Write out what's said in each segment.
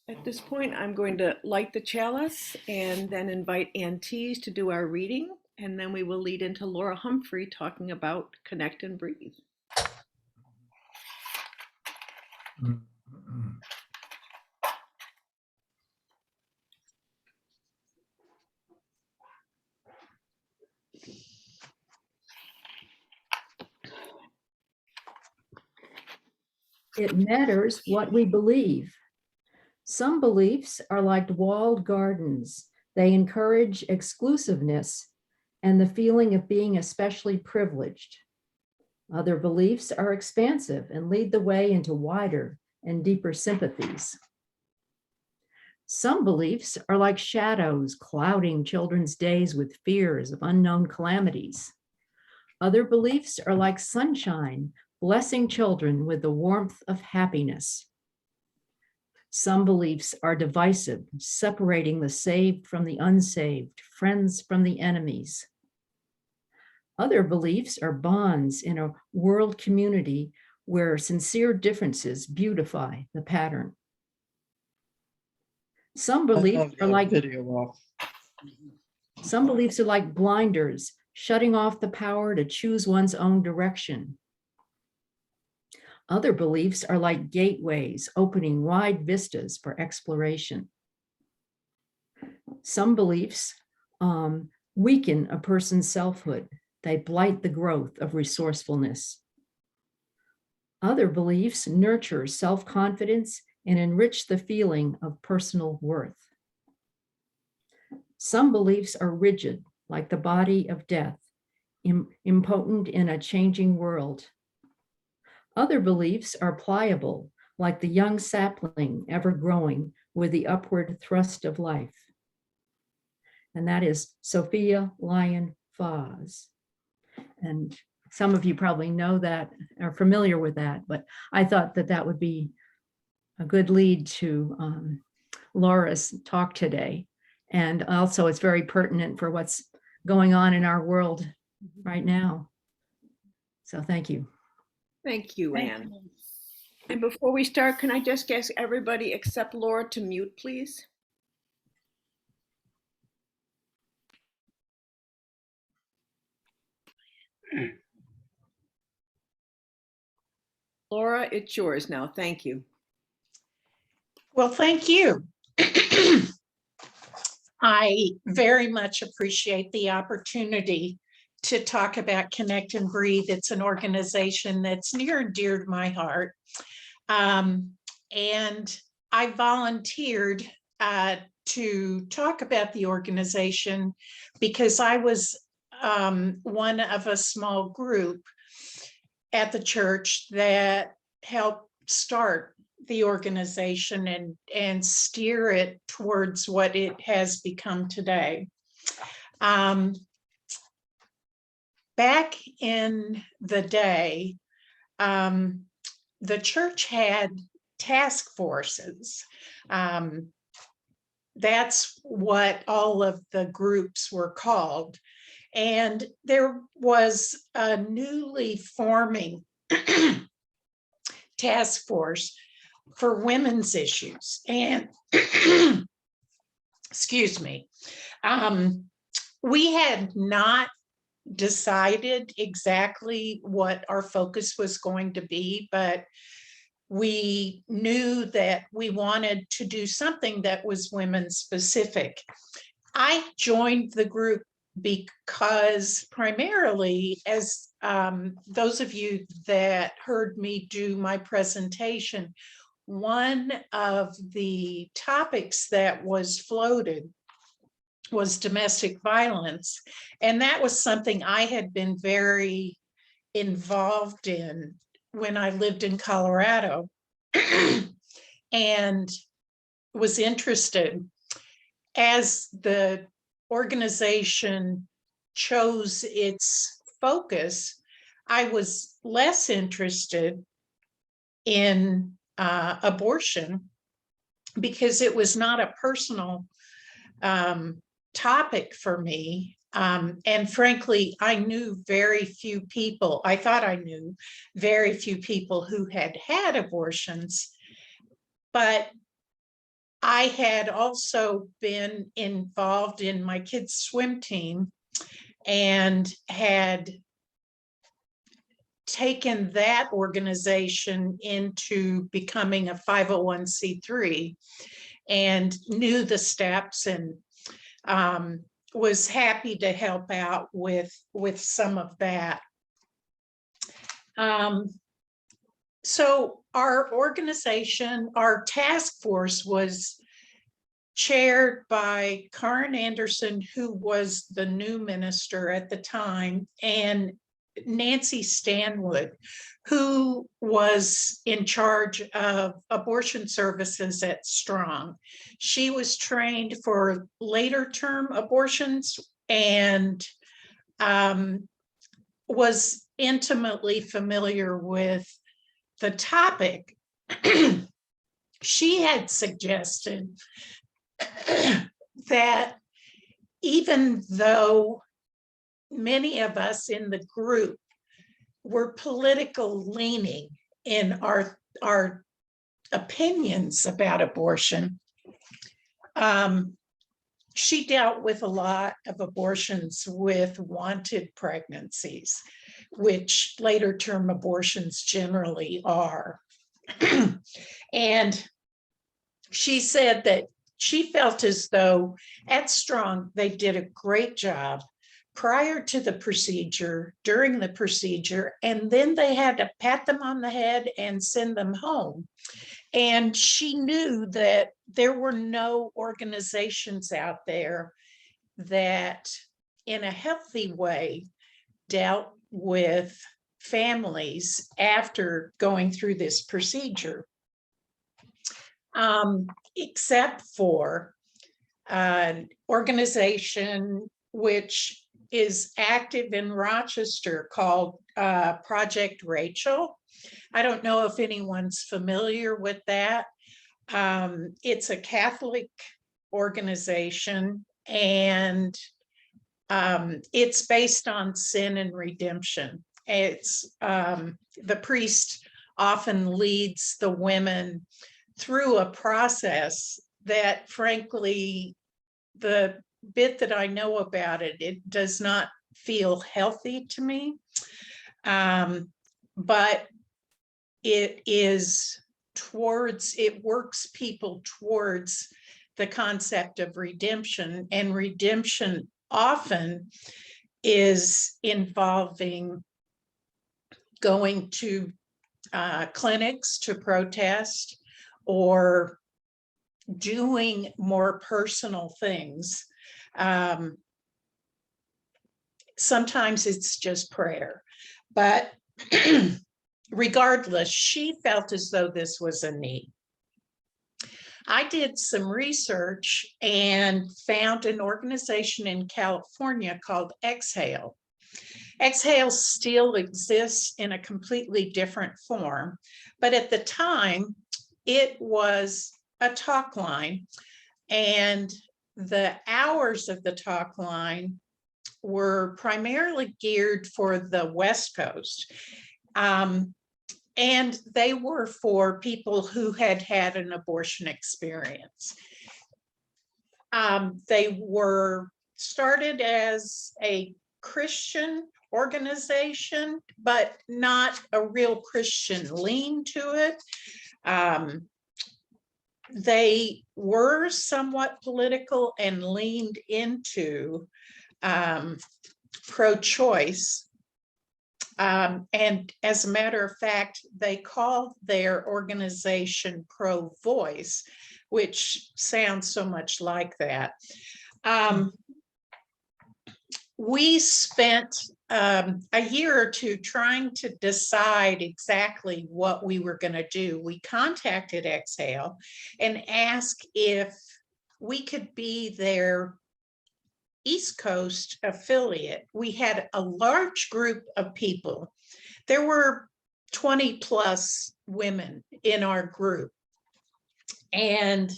At this point, I'm going to light the chalice and then invite Ann Tees to do our reading, and then we will lead into Laura Humphrey talking about Connect and Breathe. It matters what we believe. Some beliefs are like walled gardens. They encourage exclusiveness and the feeling of being especially privileged. Other beliefs are expansive and lead the way into wider and deeper sympathies. Some beliefs are like shadows clouding children's days with fears of unknown calamities. Other beliefs are like sunshine blessing children with the warmth of happiness. Some beliefs are divisive, separating the saved from the unsaved, friends from the enemies. Other beliefs are bonds in a world community where sincere differences beautify the pattern. Some beliefs are like blinders, shutting off the power to choose one's own direction. Other beliefs are like gateways, opening wide vistas for exploration. Some beliefs weaken a person's selfhood. They blight the growth of resourcefulness. Other beliefs nurture self-confidence and enrich the feeling of personal worth. Some beliefs are rigid, like the body of death, impotent in a changing world. Other beliefs are pliable, like the young sapling ever growing with the upward thrust of life. And that is Sophia Lyon Foz. And some of you probably know that, are familiar with that, but I thought that that would be a good lead to Laura's talk today. And also it's very pertinent for what's going on in our world right now. So thank you. Thank you, Ann. And before we start, can I just ask everybody except Laura to mute, please? Laura, it's yours now. Thank you. Well, thank you. I very much appreciate the opportunity to talk about Connect and Breathe. It's an organization that's near and dear to my heart. And I volunteered to talk about the organization because I was one of a small group at the church that helped start the organization and steer it towards what it has become today. Back in the day, the church had task forces. That's what all of the groups were called. And there was a newly forming task force for women's issues. And excuse me, we had not decided exactly what our focus was going to be, but we knew that we wanted to do something that was women specific. I joined the group because primarily, as those of you that heard me do my presentation, one of the topics that was floated was domestic violence. And that was something I had been very involved in when I lived in Colorado and was interested. As the organization chose its focus, I was less interested in abortion because it was not a personal topic for me. And frankly, I knew very few people, I thought I knew very few people who had had abortions, but I had also been involved in my kids' swim team and had taken that organization into becoming a 501c3 and knew the steps, and was happy to help out with some of that. So our organization, our task force, was chaired by Karen Anderson, who was the new minister at the time, and Nancy Stanwood, who was in charge of abortion services at Strong. She was trained for later term abortions and was intimately familiar with the topic. She had suggested that even though many of us in the group were political leaning in our opinions about abortion, she dealt with a lot of abortions with wanted pregnancies, which later term abortions generally are. And she said that she felt as though at Strong, they did a great job prior to the procedure, during the procedure, and then they had to pat them on the head and send them home. And she knew that there were no organizations out there that in a healthy way dealt with families after going through this procedure, except for an organization which is active in Rochester called Project Rachel. I don't know if anyone's familiar with that. It's a Catholic organization, and it's based on sin and redemption. It's the priest often leads the women through a process that, frankly, the bit that I know about it, it does not feel healthy to me. But it is towards, it works people towards the concept of redemption, and redemption often is involving going to clinics to protest or doing more personal things. Sometimes it's just prayer, but regardless, she felt as though this was a need. I did some research and found an organization in California called Exhale. Exhale still exists in a completely different form, but at the time it was a talk line, and the hours of the talk line were primarily geared for the West Coast. And they were for people who had had an abortion experience. They were started as a Christian organization, but not a real Christian lean to it. They were somewhat political and leaned into pro-choice. And as a matter of fact, they called their organization Pro-Voice, which sounds so much like that. We spent a year or two trying to decide exactly what we were going to do. We contacted Exhale and asked if we could be their East Coast affiliate. We had a large group of people. There were 20 plus women in our group, and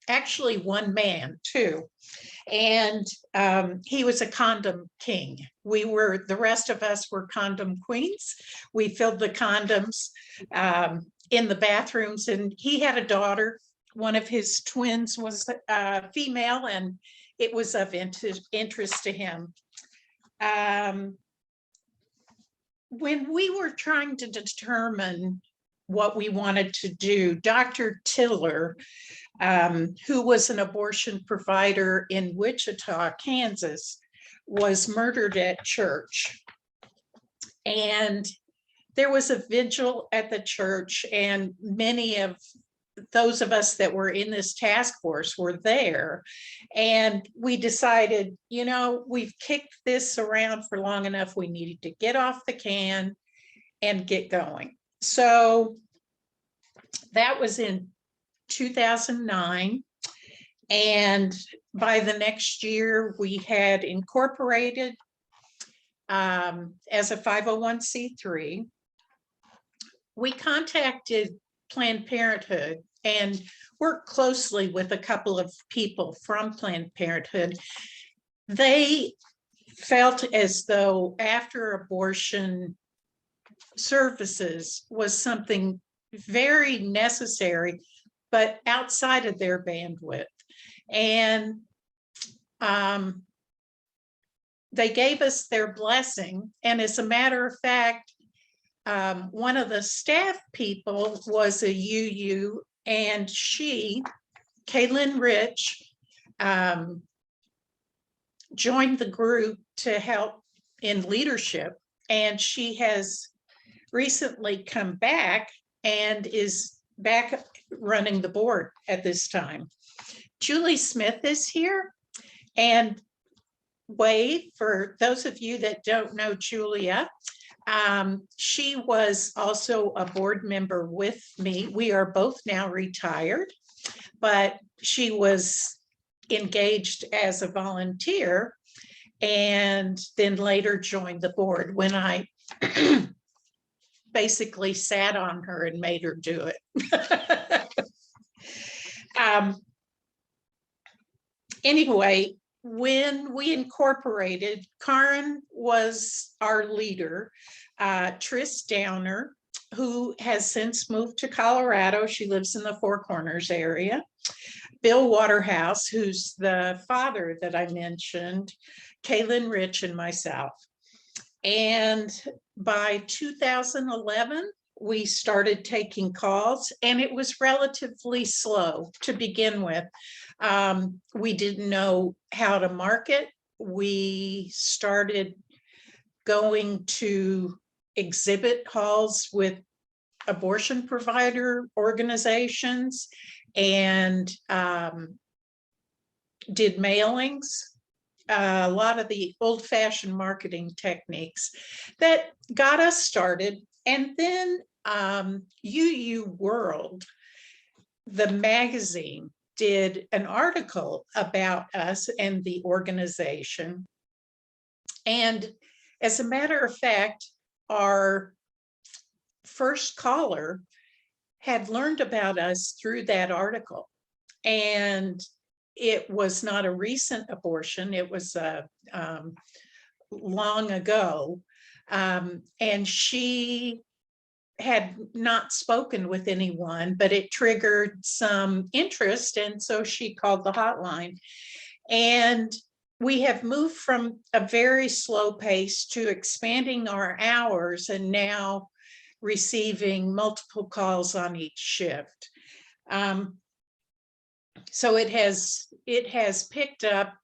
actually one man too. And he was a condom king. We were, the rest of us were condom queens. We filled the condoms in the bathrooms, and he had a daughter. One of his twins was female, and it was of interest to him. When we were trying to determine what we wanted to do, Dr. Tiller, who was an abortion provider in Wichita, Kansas, was murdered at church. And there was a vigil at the church, and many of those of us that were in this task force were there. And we decided, you know, we've kicked this around for long enough. We needed to get off the can and get going. So that was in 2009. And by the next year, we had incorporated as a 501c3. We contacted Planned Parenthood and worked closely with a couple of people from Planned Parenthood. They felt as though after abortion services was something very necessary, but outside of their bandwidth. And they gave us their blessing. And as a matter of fact, one of the staff people was a UU, and she, Kaylin Rich, joined the group to help in leadership. And she has recently come back and is back running the board at this time. Julie Smith is here. And Wade, for those of you that don't know Julia, she was also a board member with me. We are both now retired, but she was engaged as a volunteer and then later joined the board when I basically sat on her and made her do it. Anyway, when we incorporated, Karen was our leader. Tris Downer, who has since moved to Colorado. She lives in the Four Corners area. Bill Waterhouse, who's the father that I mentioned, Kaylin Rich, and myself. And by 2011, we started taking calls, and it was relatively slow to begin with. We didn't know how to market. We started going to exhibit halls with abortion provider organizations and did mailings, a lot of the old-fashioned marketing techniques that got us started. And then UU World, the magazine, did an article about us and the organization. And as a matter of fact, our first caller had learned about us through that article. And it was not a recent abortion, it was long ago. And she had not spoken with anyone, but it triggered some interest. And so she called the hotline. And we have moved from a very slow pace to expanding our hours and now receiving multiple calls on each shift. So it has picked up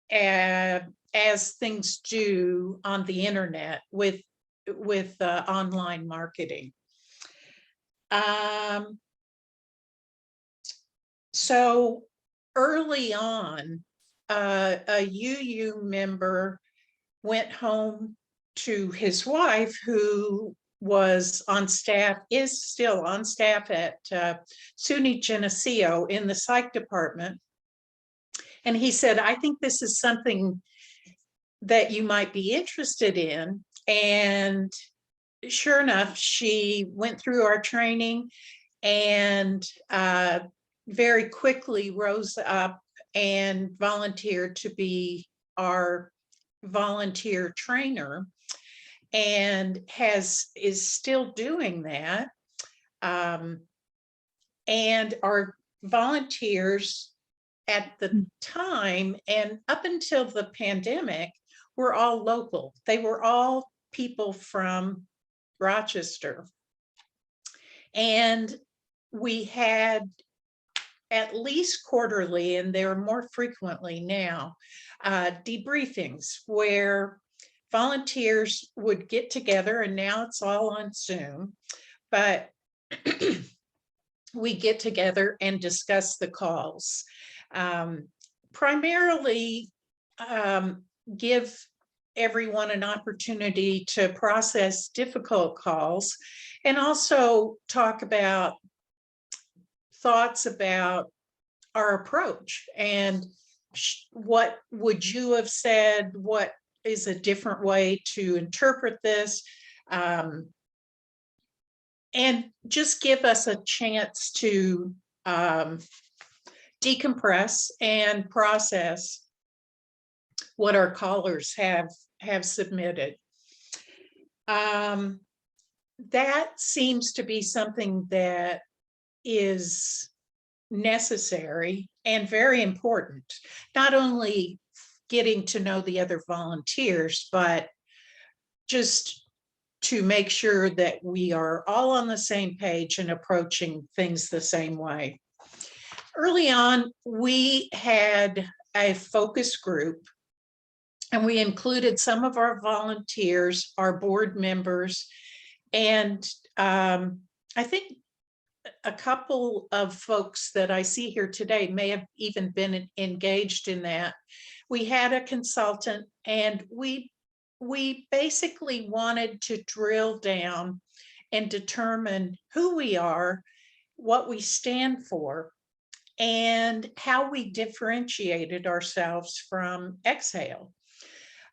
as things do on the internet with online marketing. So early on, a UU member went home to his wife, who was on staff, is still on staff at SUNY Geneseo in the psych department. And he said, I think this is something that you might be interested in. And sure enough, she went through our training and very quickly rose up and volunteered to be our volunteer trainer, and is still doing that. And our volunteers at the time and up until the pandemic were all local. They were all people from Rochester. And we had at least quarterly, and they're more frequently now, debriefings where volunteers would get together, and now it's all on Zoom, but we get together and discuss the calls. Primarily give everyone an opportunity to process difficult calls and also talk about thoughts about our approach and what would you have said, what is a different way to interpret this, and just give us a chance to decompress and process what our callers have submitted. That seems to be something that is necessary and very important, not only getting to know the other volunteers, but just to make sure that we are all on the same page and approaching things the same way. Early on, we had a focus group, and we included some of our volunteers, our board members, and I think a couple of folks that I see here today may have even been engaged in that. We had a consultant, and we basically wanted to drill down and determine who we are, what we stand for, and how we differentiated ourselves from Exhale.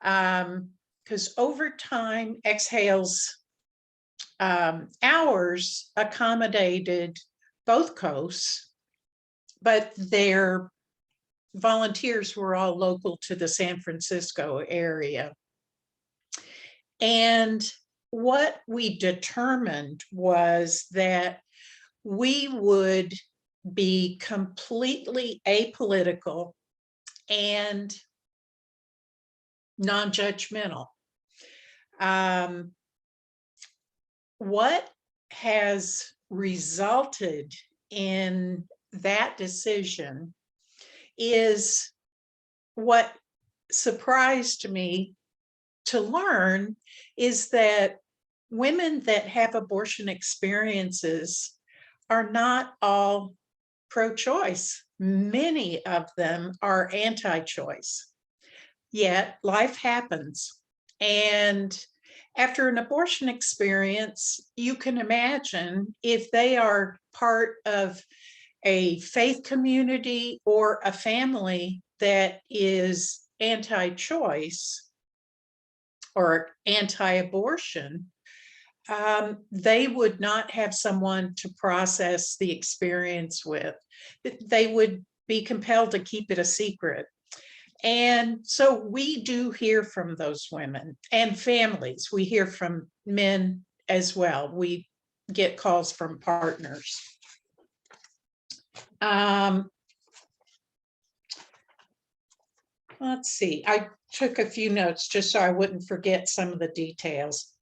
Because over time, Exhale's hours accommodated both coasts, but their volunteers were all local to the San Francisco area. And what we determined was that we would be completely apolitical and non-judgmental. What has resulted in that decision is what surprised me to learn is that women that have abortion experiences are not all pro-choice. Many of them are anti-choice. Yet life happens. And after an abortion experience, you can imagine if they are part of a faith community or a family that is anti-choice or anti-abortion, they would not have someone to process the experience with. They would be compelled to keep it a secret. And so we do hear from those women and families. We hear from men as well. We get calls from partners. Let's see, I took a few notes just so I wouldn't forget some of the details.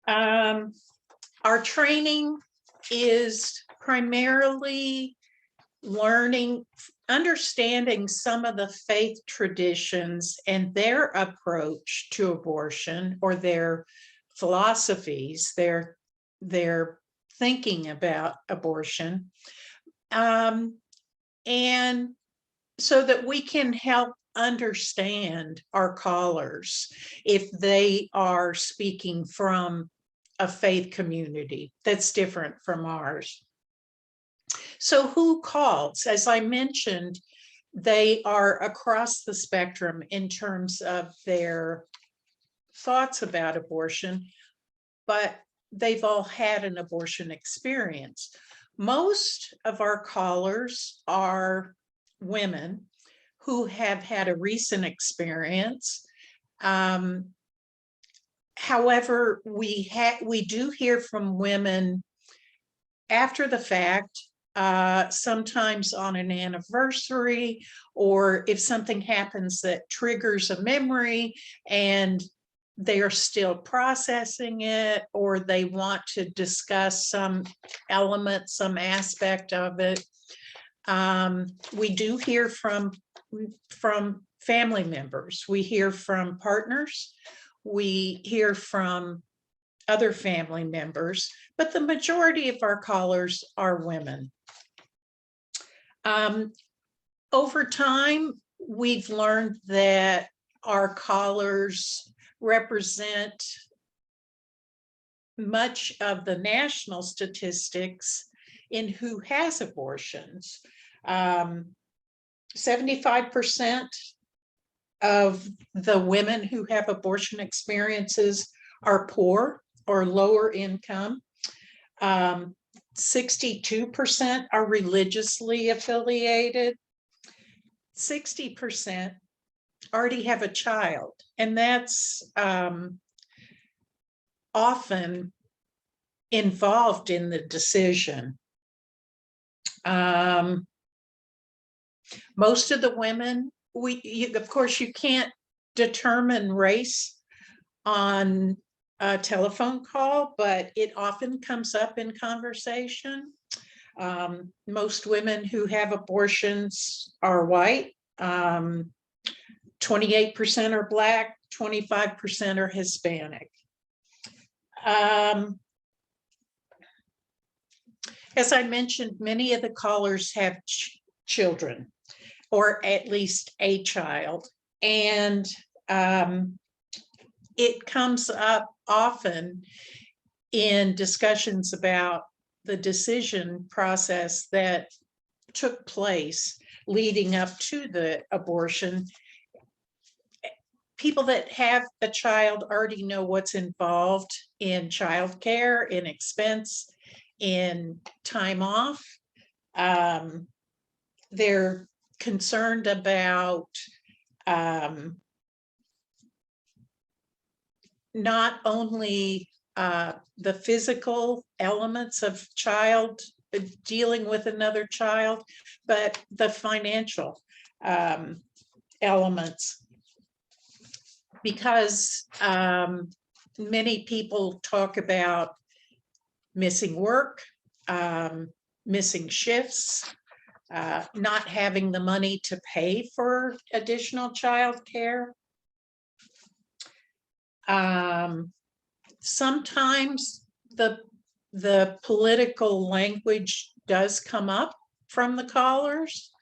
Our training is primarily understanding some of the faith traditions and their approach to abortion, or their philosophies, their thinking about abortion, and so that we can help understand our callers if they are speaking from a faith community that's different from ours. So who calls? As I mentioned, they are across the spectrum in terms of their thoughts about abortion, but they've all had an abortion experience. Most of our callers are women who have had a recent experience. However, we do hear from women after the fact, sometimes on an anniversary, or if something happens that triggers a memory and they are still processing it, or they want to discuss some element, some aspect of it. We do hear from family members. We hear from partners. We hear from other family members, but the majority of our callers are women. Over time, we've learned that our callers represent much of the national statistics in who has abortions. 75% of the women who have abortion experiences are poor or lower income. 62% are religiously affiliated. 60% already have a child, and that's often involved in the decision. Most of the women, of course, you can't determine race on a telephone call, but it often comes up in conversation. Most women who have abortions are white. 28% are Black, 25% are Hispanic. As I mentioned, many of the callers have children, or at least a child, and it comes up often in discussions about the decision process that took place leading up to the abortion. People that have a child already know what's involved in childcare, in expense, in time off. They're concerned about not only the physical elements of dealing with another child, but the financial elements. Because many people talk about missing work, missing shifts, not having the money to pay for additional childcare. Sometimes the political language does come up from the callers,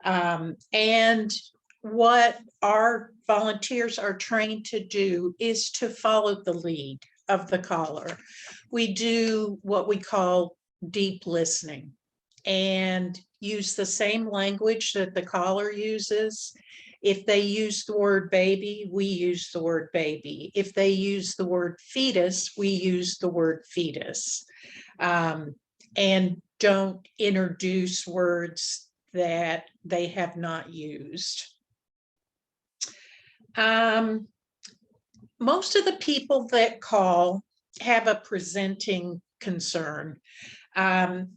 and what our volunteers are trained to do is to follow the lead of the caller. We do what we call deep listening and use the same language that the caller uses. If they use the word baby, we use the word baby. If they use the word fetus, we use the word fetus, and don't introduce words that they have not used. Most of the people that call have a presenting concern.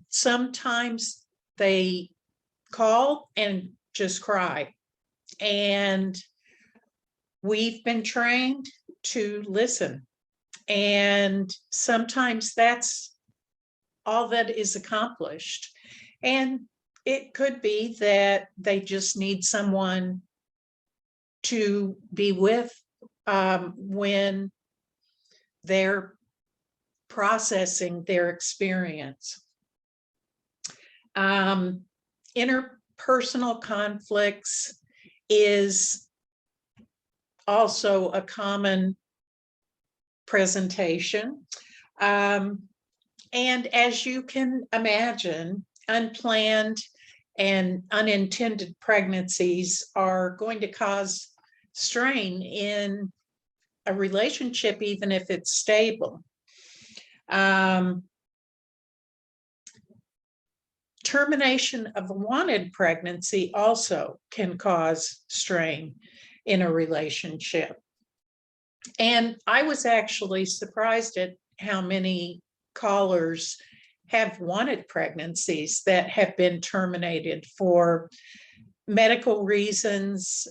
Sometimes they call and just cry. And we've been trained to listen. And sometimes that's all that is accomplished. And it could be that they just need someone to be with when they're processing their experience. Interpersonal conflicts is also a common presentation. And as you can imagine, unplanned and unintended pregnancies are going to cause strain in a relationship, even if it's stable. Termination of a wanted pregnancy also can cause strain in a relationship. And I was actually surprised at how many callers have wanted pregnancies that have been terminated for medical reasons,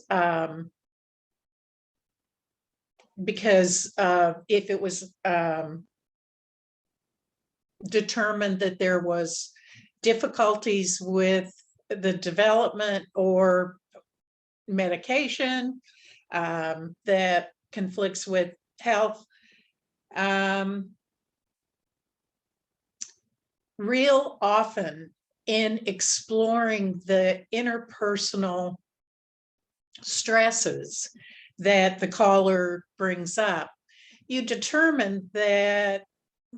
because if it was determined that there was difficulties with the development or medication that conflicts with health. Real often in exploring the interpersonal stresses that the caller brings up, you determine that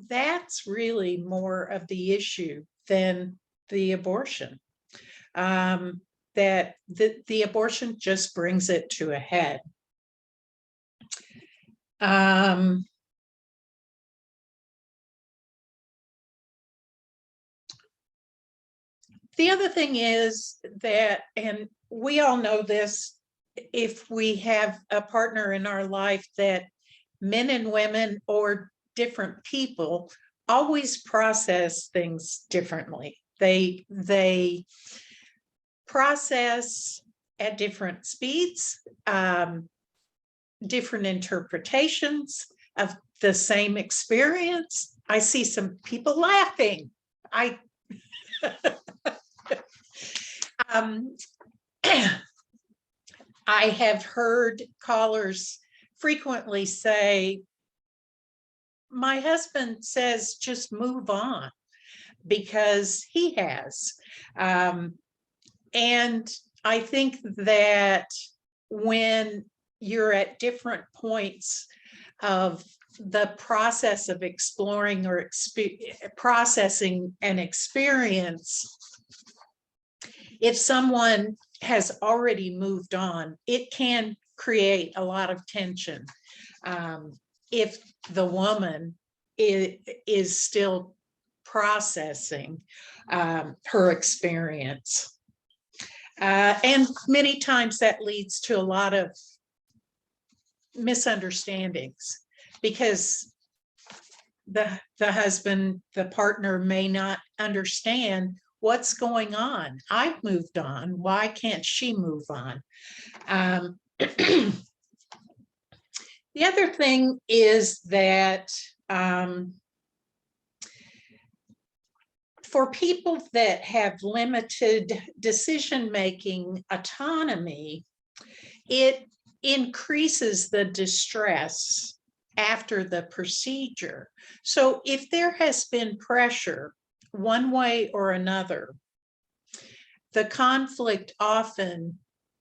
that's really more of the issue than the abortion. That the abortion just brings it to a head. The other thing is that, and we all know this, if we have a partner in our life, that men and women or different people always process things differently. They process at different speeds, different interpretations of the same experience. I see some people laughing. I have heard callers frequently say, my husband says just move on because he has. And I think that when you're at different points of the process of exploring or processing an experience, if someone has already moved on, it can create a lot of tension if the woman is still processing her experience. And many times that leads to a lot of misunderstandings because the husband, the partner may not understand what's going on. I've moved on. Why can't she move on? The other thing is that for people that have limited decision-making autonomy, it increases the distress after the procedure. So if there has been pressure one way or another, the conflict often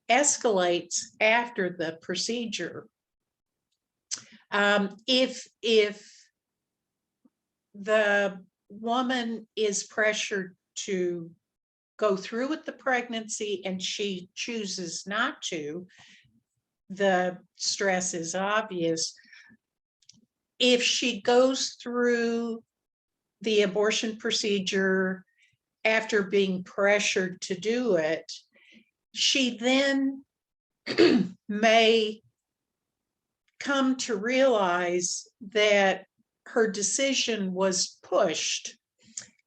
escalates after the procedure. If the woman is pressured to go through with the pregnancy and she chooses not to, the stress is obvious. If she goes through the abortion procedure after being pressured to do it, she then may come to realize that her decision was pushed,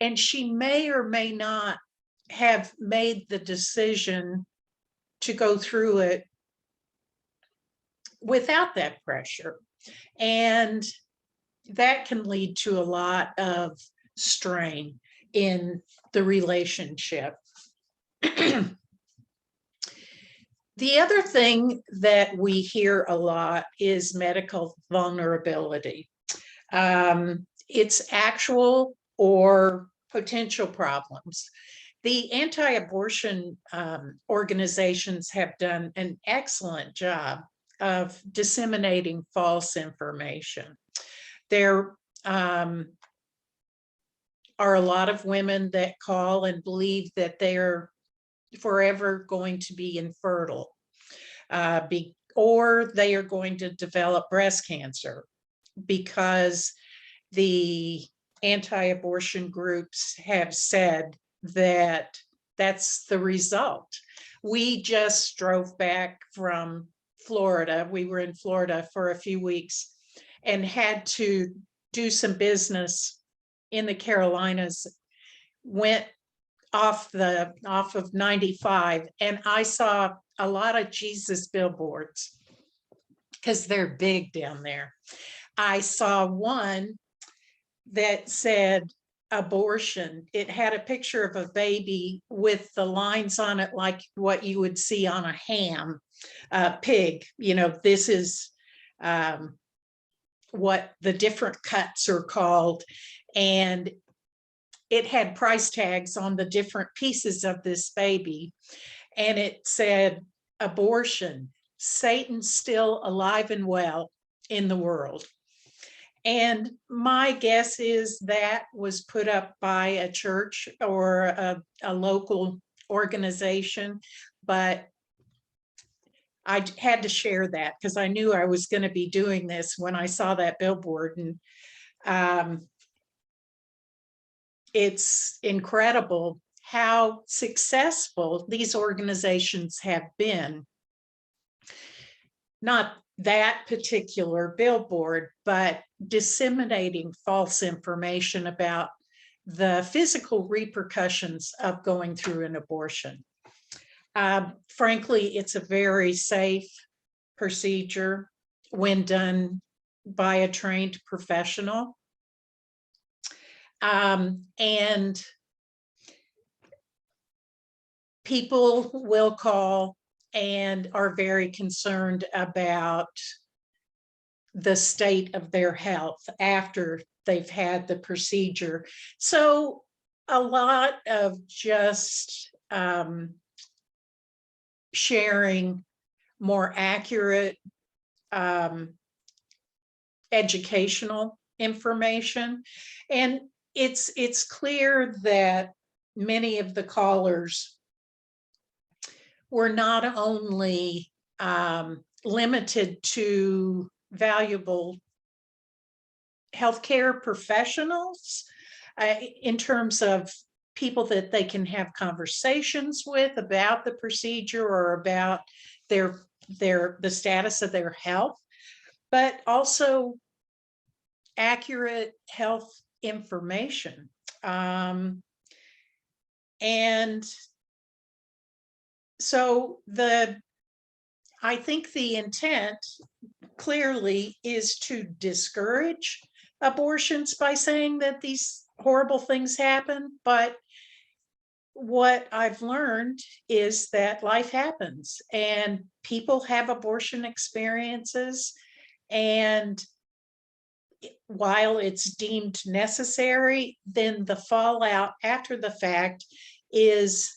and she may or may not have made the decision to go through it without that pressure. And that can lead to a lot of strain in the relationship. The other thing that we hear a lot is medical vulnerability. It's actual or potential problems. The anti-abortion organizations have done an excellent job of disseminating false information. There are a lot of women that call and believe that they're forever going to be infertile, or they are going to develop breast cancer because the anti-abortion groups have said that that's the result. We just drove back from Florida. We were in Florida for a few weeks and had to do some business in the Carolinas. Went off of 95, and I saw a lot of Jesus billboards because they're big down there. I saw one that said abortion. It had a picture of a baby with the lines on it like what you would see on a ham, pig. You know, this is what the different cuts are called. And it had price tags on the different pieces of this baby. And it said, abortion, Satan's still alive and well in the world. And my guess is that was put up by a church or a local organization, but I had to share that because I knew I was going to be doing this when I saw that billboard. And it's incredible how successful these organizations have been. Not that particular billboard, but disseminating false information about the physical repercussions of going through an abortion. Frankly, it's a very safe procedure when done by a trained professional. And people will call and are very concerned about the state of their health after they've had the procedure. So a lot of just sharing more accurate educational information. And it's clear that many of the callers were not only limited to valuable healthcare professionals in terms of people that they can have conversations with about the procedure or about the status of their health, but also accurate health information. And so I think the intent clearly is to discourage abortions by saying that these horrible things happen. But what I've learned is that life happens and people have abortion experiences. And while it's deemed necessary, then the fallout after the fact is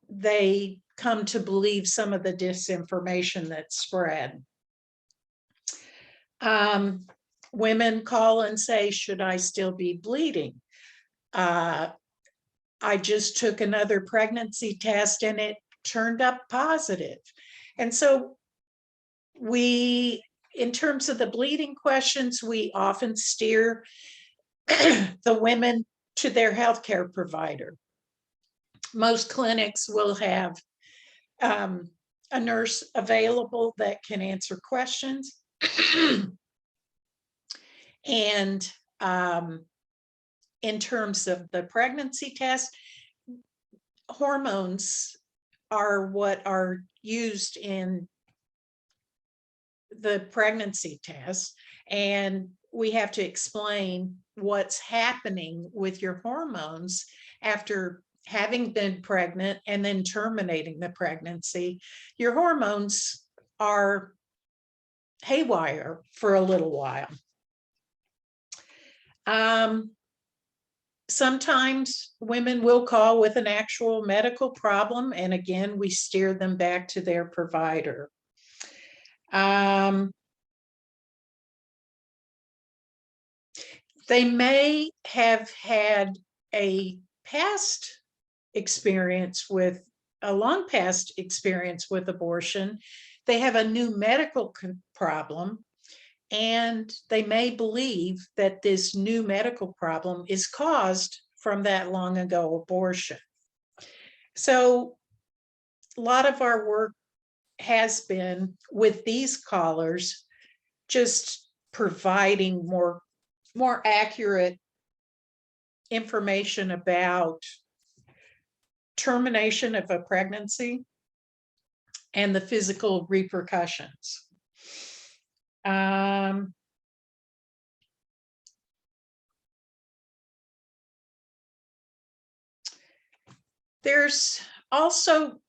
they come to believe some of the disinformation that's spread. Women call and say, should I still be bleeding? I just took another pregnancy test and it turned up positive. And so in terms of the bleeding questions, we often steer the women to their healthcare provider. Most clinics will have a nurse available that can answer questions. And in terms of the pregnancy test, hormones are what are used in the pregnancy test. And we have to explain what's happening with your hormones after having been pregnant and then terminating the pregnancy. Your hormones are haywire for a little while. Sometimes women will call with an actual medical problem, and again, we steer them back to their provider. They may have had a long past experience with abortion. They have a new medical problem, and they may believe that this new medical problem is caused from that long ago abortion. So a lot of our work has been with these callers, just providing more accurate information about termination of a pregnancy and the physical repercussions. There's also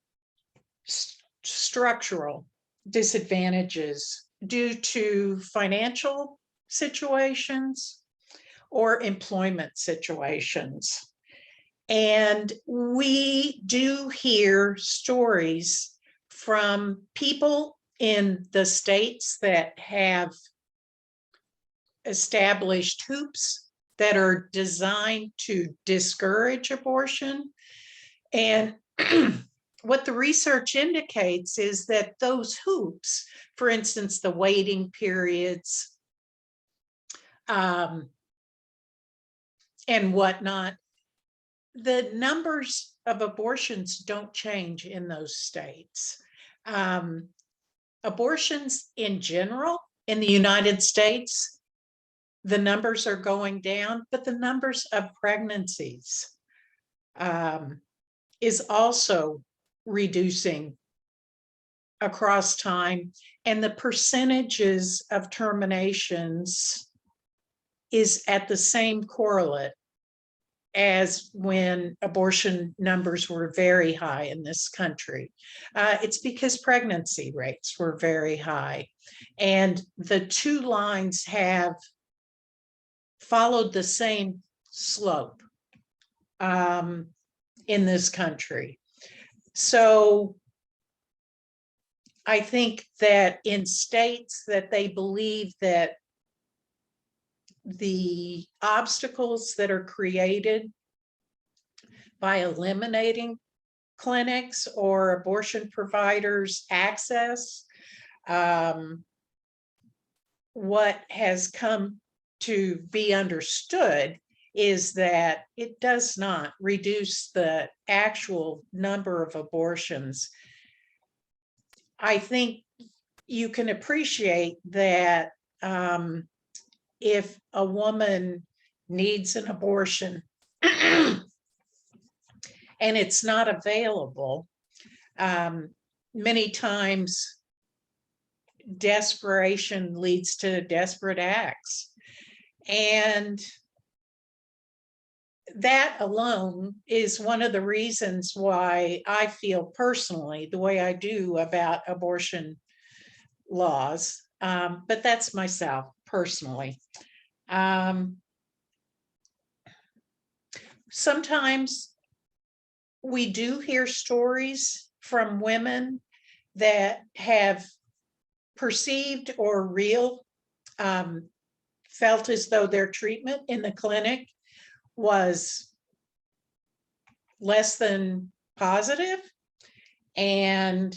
structural disadvantages due to financial situations or employment situations. And we do hear stories from people in the states that have established hoops that are designed to discourage abortion. And what the research indicates is that those hoops, for instance, the waiting periods and whatnot, the numbers of abortions don't change in those states. Abortions in general in the United States, the numbers are going down, but the numbers of pregnancies is also reducing across time, and the percentages of terminations is at the same correlate as when abortion numbers were very high in this country. It's because pregnancy rates were very high, and the two lines have followed the same slope in this country. So I think that in states that they believe that the obstacles that are created by eliminating clinics or abortion providers' access, what has come to be understood is that it does not reduce the actual number of abortions. I think you can appreciate that if a woman needs an abortion and it's not available, many times desperation leads to desperate acts. And that alone is one of the reasons why I feel personally the way I do about abortion laws. But that's myself personally. Sometimes we do hear stories from women that have perceived or felt as though their treatment in the clinic was less than positive, and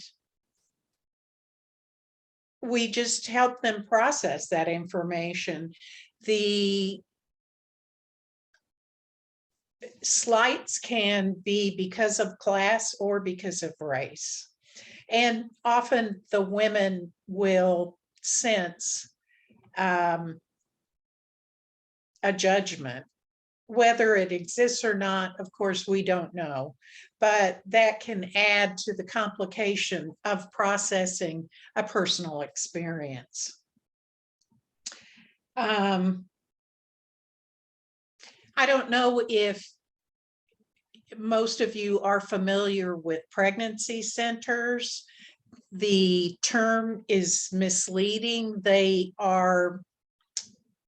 we just help them process that information. The slights can be because of class or because of race, and often the women will sense a judgment. Whether it exists or not, of course, we don't know, but that can add to the complication of processing a personal experience. I don't know if most of you are familiar with pregnancy centers. The term is misleading. They are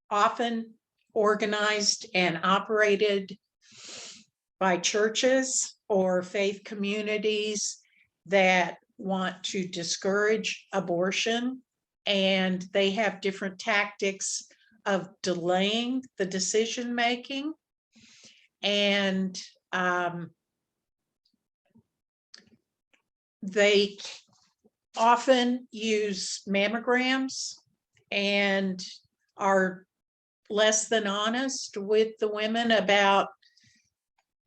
often organized and operated by churches or faith communities that want to discourage abortion, and they have different tactics of delaying the decision making, and they often use mammograms and are less than honest with the women about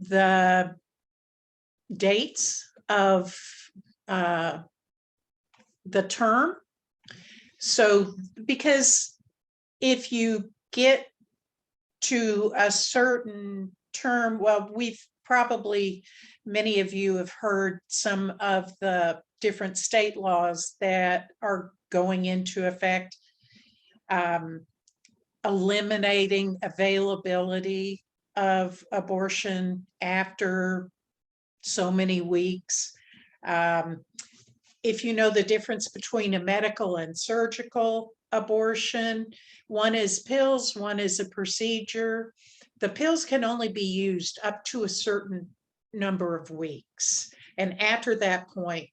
the dates of the term. So, because if you get to a certain term, well, many of you have heard some of the different state laws that are going into effect, eliminating availability of abortion after so many weeks. If you know the difference between a medical and surgical abortion, one is pills, one is a procedure. The pills can only be used up to a certain number of weeks. And after that point,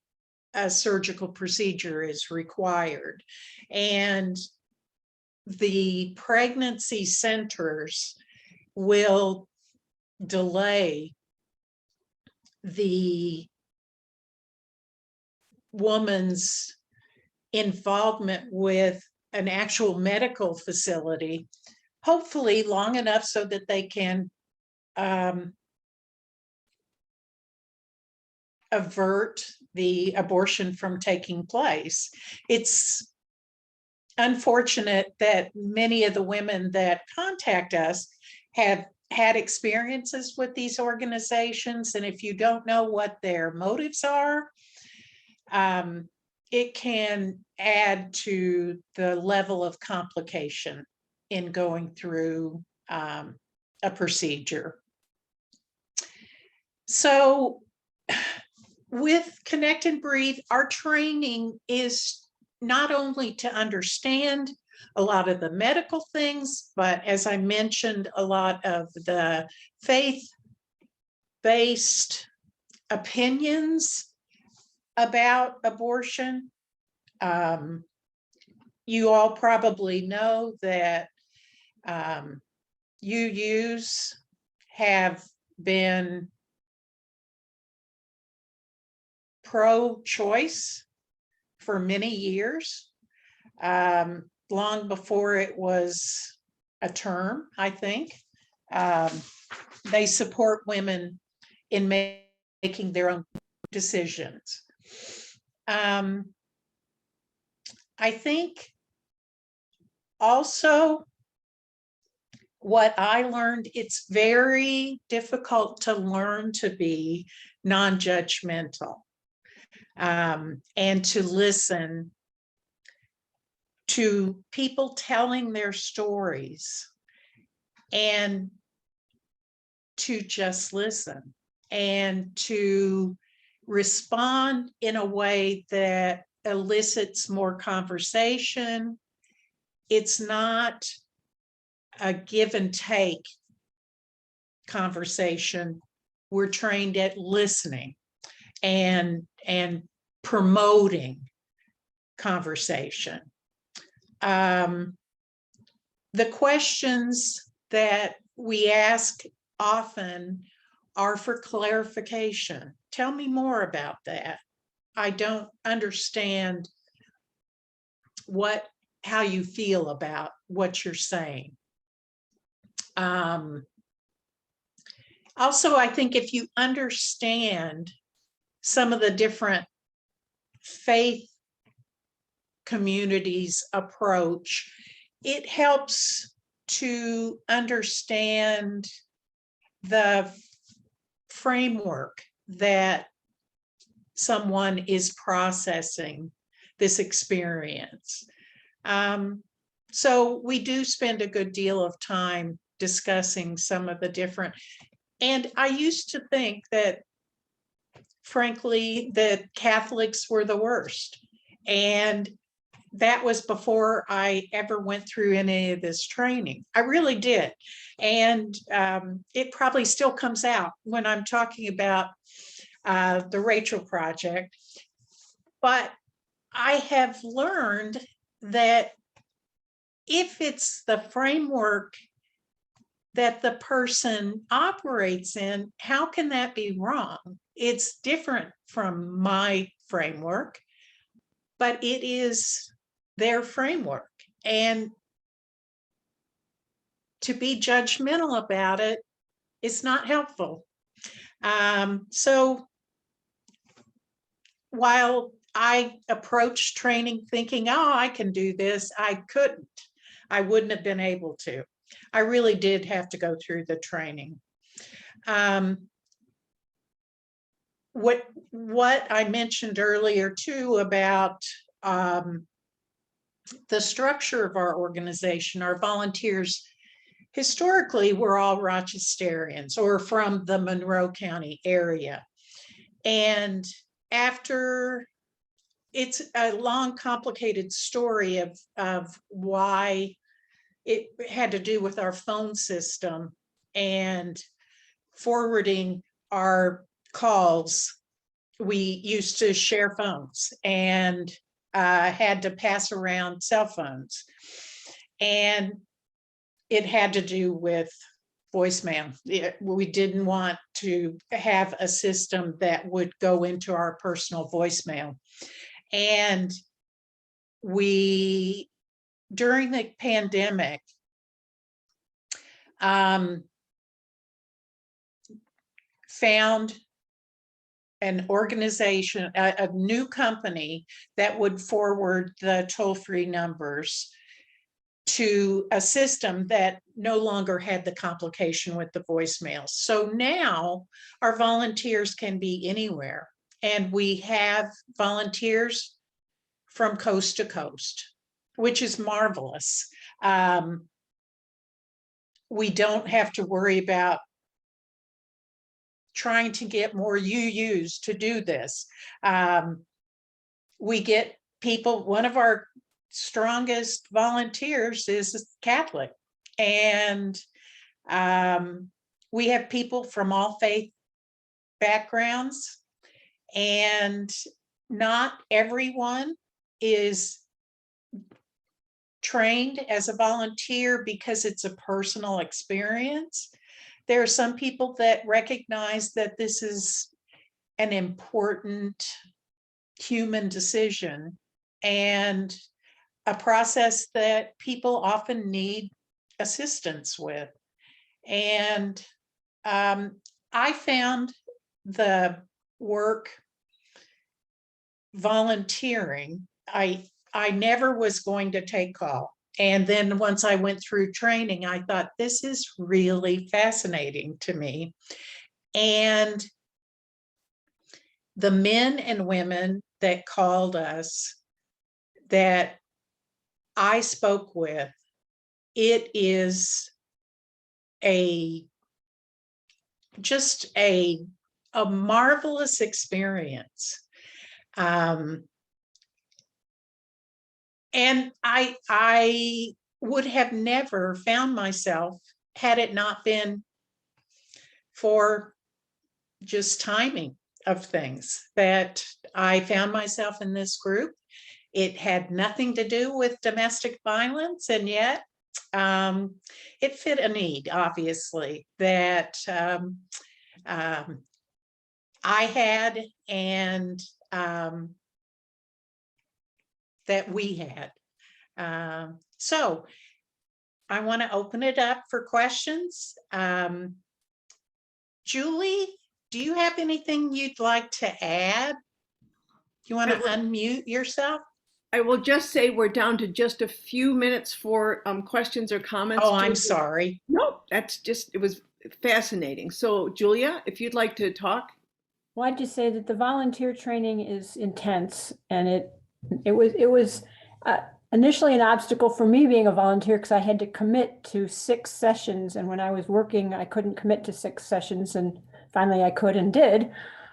a surgical procedure is required. And the pregnancy centers will delay the woman's involvement with an actual medical facility, hopefully long enough so that they can avert the abortion from taking place. It's unfortunate that many of the women that contact us have had experiences with these organizations, and if you don't know what their motives are, it can add to the level of complication in going through a procedure. So with Connect and Breathe, our training is not only to understand a lot of the medical things, but as I mentioned, a lot of the faith-based opinions about abortion. You all probably know that UUs have been pro-choice for many years, long before it was a term, I think. They support women in making their own decisions. I think also what I learned, it's very difficult to learn to be non-judgmental, and to listen to people telling their stories, and to just listen and to respond in a way that elicits more conversation. It's not a give and take conversation. We're trained at listening and promoting conversation. The questions that we ask often are for clarification. Tell me more about that. I don't understand how you feel about what you're saying. Also, I think if you understand some of the different faith communities' approach, it helps to understand the framework that someone is processing this experience. So we do spend a good deal of time discussing some of the different, and I used to think that, frankly, that Catholics were the worst. And that was before I ever went through any of this training. I really did. And it probably still comes out when I'm talking about the Rachel Project. But I have learned that if it's the framework that the person operates in, how can that be wrong? It's different from my framework, but it is their framework. And to be judgmental about it is not helpful. So while I approached training thinking, oh, I can do this. I couldn't. I wouldn't have been able to. I really did have to go through the training. What I mentioned earlier too about the structure of our organization, our volunteers historically were all Rochesterians or from the Monroe County area. And after, it's a long, complicated story of why it had to do with our phone system and forwarding our calls. We used to share phones and had to pass around cell phones. And it had to do with voicemail. We didn't want to have a system that would go into our personal voicemail. And we, during the pandemic, found an organization, a new company that would forward the toll-free numbers to a system that no longer had the complication with the voicemails. So now our volunteers can be anywhere, and we have volunteers from coast to coast, which is marvelous. We don't have to worry about trying to get more UUs to do this. We get people, one of our strongest volunteers is Catholic, and we have people from all faith backgrounds, and not everyone is trained as a volunteer because it's a personal experience. There are some people that recognize that this is an important human decision and a process that people often need assistance with. And I found the work volunteering, I never was going to take call. And then once I went through training, I thought, this is really fascinating to me. And the men and women that called us, that I spoke with, it is just a marvelous experience. And I would have never found myself had it not been for just timing of things that I found myself in this group. It had nothing to do with domestic violence, and yet it fit a need, obviously, that I had and that we had. So I want to open it up for questions. Julie, do you have anything you'd like to add? You want to unmute yourself? I will just say we're down to just a few minutes for questions or comments. Oh, I'm sorry. No, that's just, it was fascinating. So Julia, if you'd like to talk. Well, I'd just say that the volunteer training is intense, and it was initially an obstacle for me being a volunteer because I had to commit to 6 sessions, and when I was working, I couldn't commit to 6 sessions, and finally I could and did.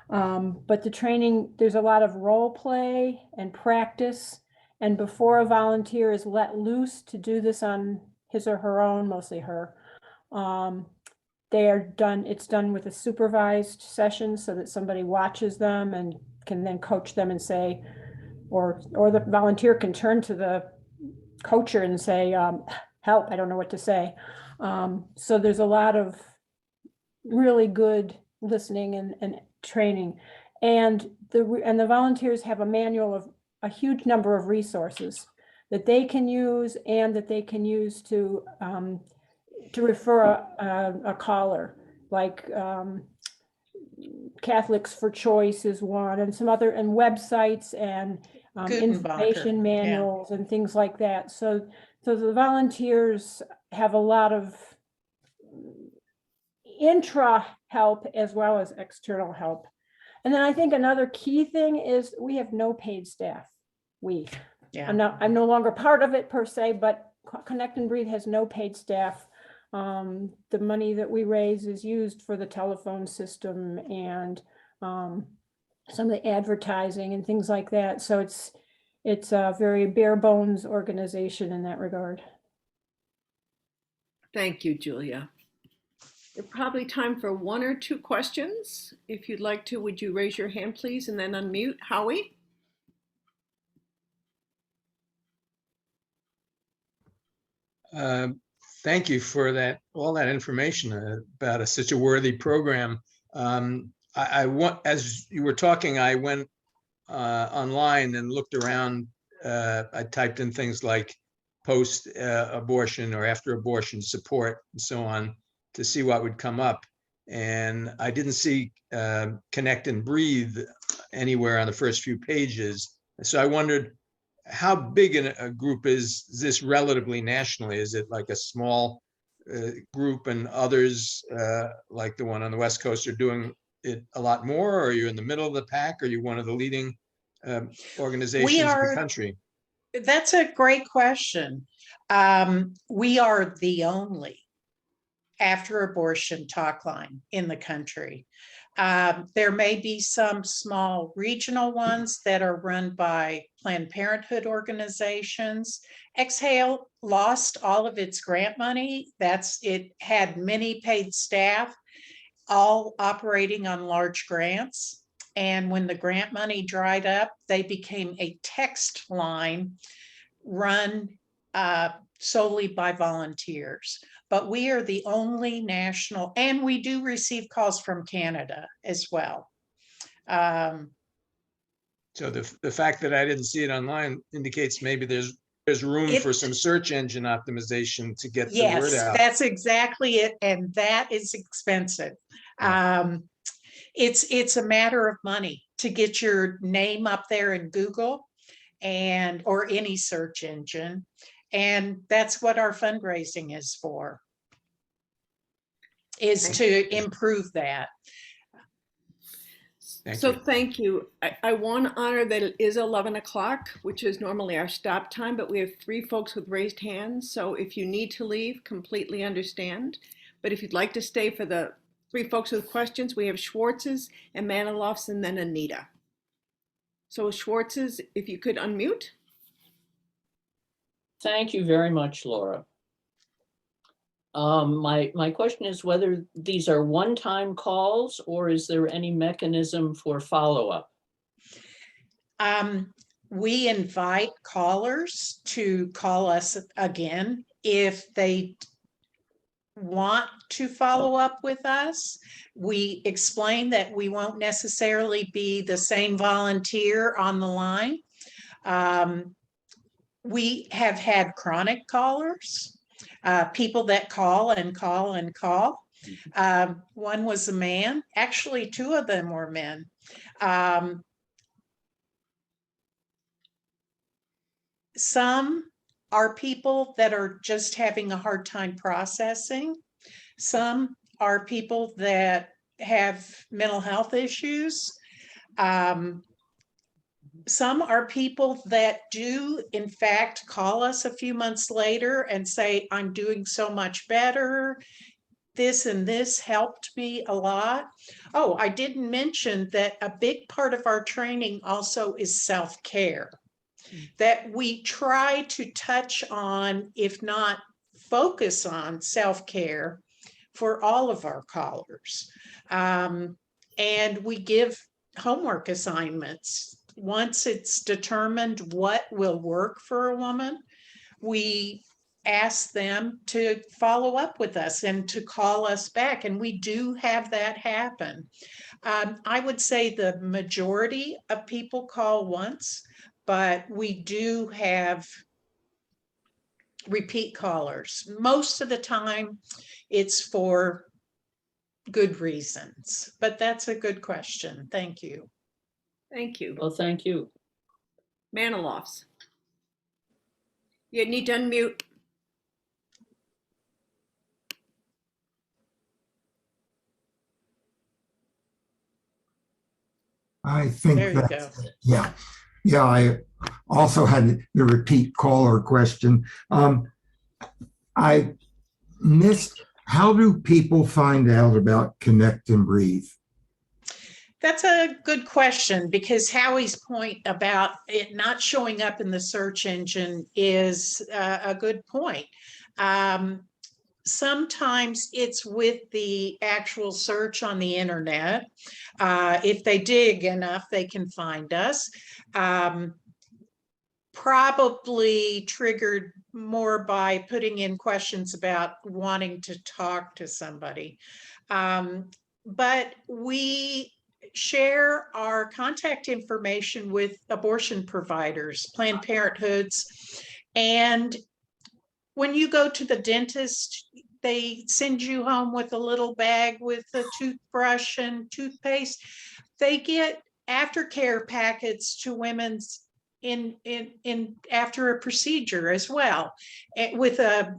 But the training, there's a lot of role play and practice, and before a volunteer is let loose to do this on his or her own, mostly her, it's done with a supervised session so that somebody watches them and can then coach them and say, or the volunteer can turn to the coacher and say, help, I don't know what to say. So there's a lot of really good listening and training. And the volunteers have a manual of a huge number of resources that they can use and that they can use to refer a caller, like Catholics for Choice is one, and some other, and websites and Gutenbacher, information yeah. manuals and things like that. So the volunteers have a lot of intra help as well as external help. And then I think another key thing is we have no paid staff. Yeah. I'm no longer part of it per se, but Connect and Breathe has no paid staff. The money that we raise is used for the telephone system and some of the advertising and things like that. So it's a very bare bones organization in that regard. Thank you, Julia. There's probably time for one or two questions. If you'd like to, would you raise your hand, please, and then unmute? Howie? Thank you for that, all that information about such a worthy program. I want, as you were talking, I went online and looked around. I typed in things like post abortion or after abortion support and so on to see what would come up. And I didn't see Connect and Breathe anywhere on the first few pages. So I wondered, how big a group is this relatively nationally? Is it like a small group and others like the one on the West Coast are doing it a lot more? Or are you in the middle of the pack? Are you one of the leading organizations in the country? That's a great question. We are the only after abortion talkline in the country. There may be some small regional ones that are run by Planned Parenthood organizations. Exhale lost all of its grant money. It had many paid staff, all operating on large grants. And when the grant money dried up, they became a text line run solely by volunteers. But we are the only national, and we do receive calls from Canada as well. So the fact that I didn't see it online indicates maybe there's room for some search engine optimization to get the word out. Yes, that's exactly it, and that is expensive. Yeah. It's a matter of money to get your name up there in Google or any search engine. And that's what our fundraising is for, is to improve that. Thank you. I want to honor that it is 11 o'clock, which is normally our stop time, but we have 3 folks with raised hands. So if you need to leave, completely understand. But if you'd like to stay for the 3 folks with questions, we have Schwartz's and Maniloff's and then Anita. So Schwartz's, if you could unmute. Thank you very much, Laura. My question is whether these are one-time calls or is there any mechanism for follow-up? We invite callers to call us again if they want to follow up with us. We explain that we won't necessarily be the same volunteer on the line. We have had chronic callers, people that call and call and call. One was a man, actually 2 of them were men. Some are people that are just having a hard time processing. Some are people that have mental health issues. Some are people that do, in fact, call us a few months later and say, I'm doing so much better. This and this helped me a lot. Oh, I didn't mention that a big part of our training also is self-care, that we try to touch on, if not focus on self-care for all of our callers. And we give homework assignments. Once it's determined what will work for a woman, we ask them to follow up with us and to call us back. And we do have that happen. I would say the majority of people call once, but we do have repeat callers. Most of the time it's for, good reasons, but that's a good question. Thank you. Thank you. Well, thank you. Manilofs. You need to unmute. I think There you that's go. it. Yeah. Yeah, I also had the repeat caller question. I missed, how do people find out about Connect and Breathe? That's a good question, because Howie's point about it not showing up in the search engine is a good point. Sometimes it's with the actual search on the internet. If they dig enough, they can find us. Probably triggered more by putting in questions about wanting to talk to somebody. But we share our contact information with abortion providers, Planned Parenthoods, and when you go to the dentist, they send you home with a little bag with a toothbrush and toothpaste. They get aftercare packets to women's in after a procedure as well, with a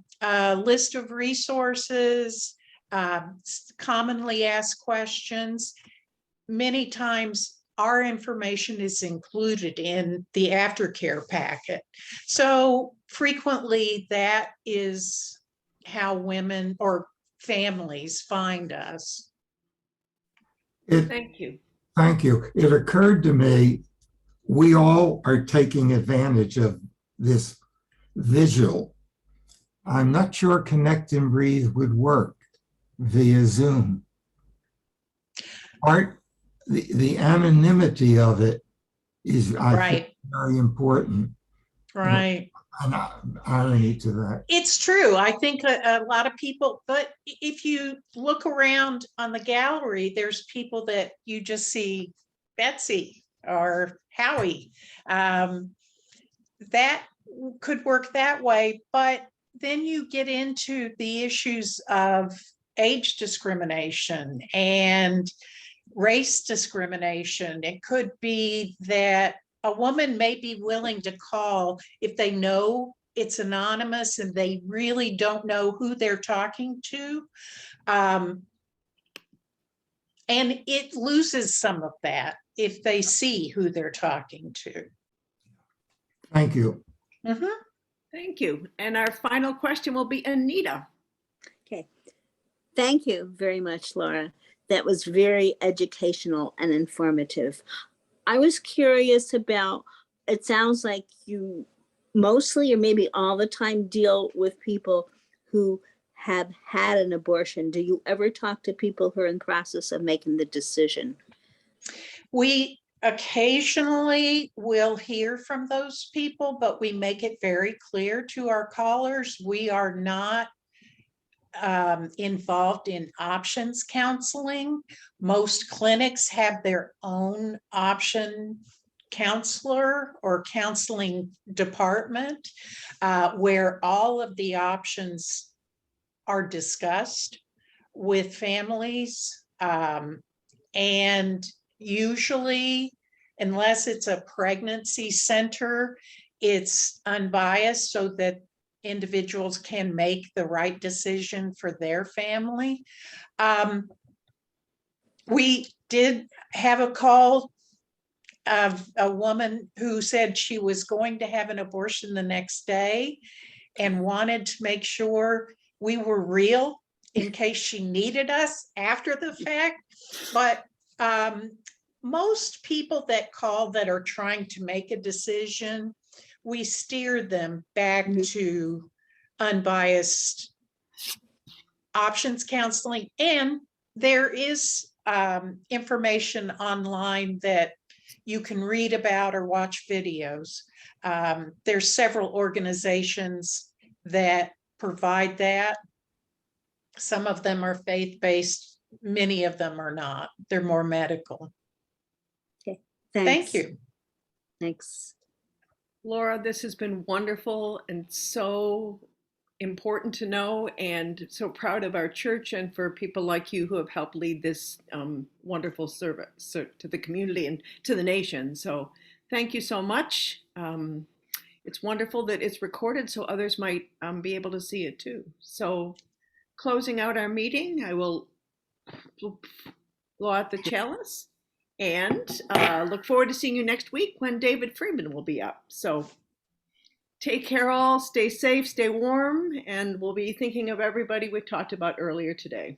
list of resources, commonly asked questions. Many times our information is included in the aftercare packet. So frequently that is how women or families find us. Thank you. Thank you. It occurred to me, we all are taking advantage of this visual. I'm not sure Connect and Breathe would work via Zoom. The anonymity of it is, I think, Right. very important. Right. An irony to that. It's true. I think a lot of people, but if you look around on the gallery, there's people that you just see Betsy or Howie. That could work that way, but then you get into the issues of age discrimination and race discrimination. It could be that a woman may be willing to call if they know it's anonymous and they really don't know who they're talking to. And it loses some of that if they see who they're talking to. Thank you. Mm-hmm. Thank you. And our final question will be Anita. Okay. Thank you very much, Laura. That was very educational and informative. I was curious about, it sounds like you mostly or maybe all the time deal with people who have had an abortion. Do you ever talk to people who are in the process of making the decision? We occasionally will hear from those people, but we make it very clear to our callers, we are not involved in options counseling. Most clinics have their own option counselor or counseling department where all of the options are discussed with families. And usually, unless it's a pregnancy center, it's unbiased so that individuals can make the right decision for their family. We did have a call of a woman who said she was going to have an abortion the next day and wanted to make sure we were real in case she needed us after the fact. But most people that call that are trying to make a decision, we steer them back to unbiased options counseling. And there is information online that you can read about or watch videos. There's several organizations that provide that. Some of them are faith-based, many of them are not. They're more medical. Okay, Thank you. Thanks. Laura, this has been wonderful and so important to know, and so proud of our church and for people like you who have helped lead this wonderful service to the community and to the nation. So thank you so much. It's wonderful that it's recorded so others might be able to see it too. So closing out our meeting, I will blow out the chalice and look forward to seeing you next week when David Freeman will be up. So take care all, stay safe, stay warm, and we'll be thinking of everybody we talked about earlier today.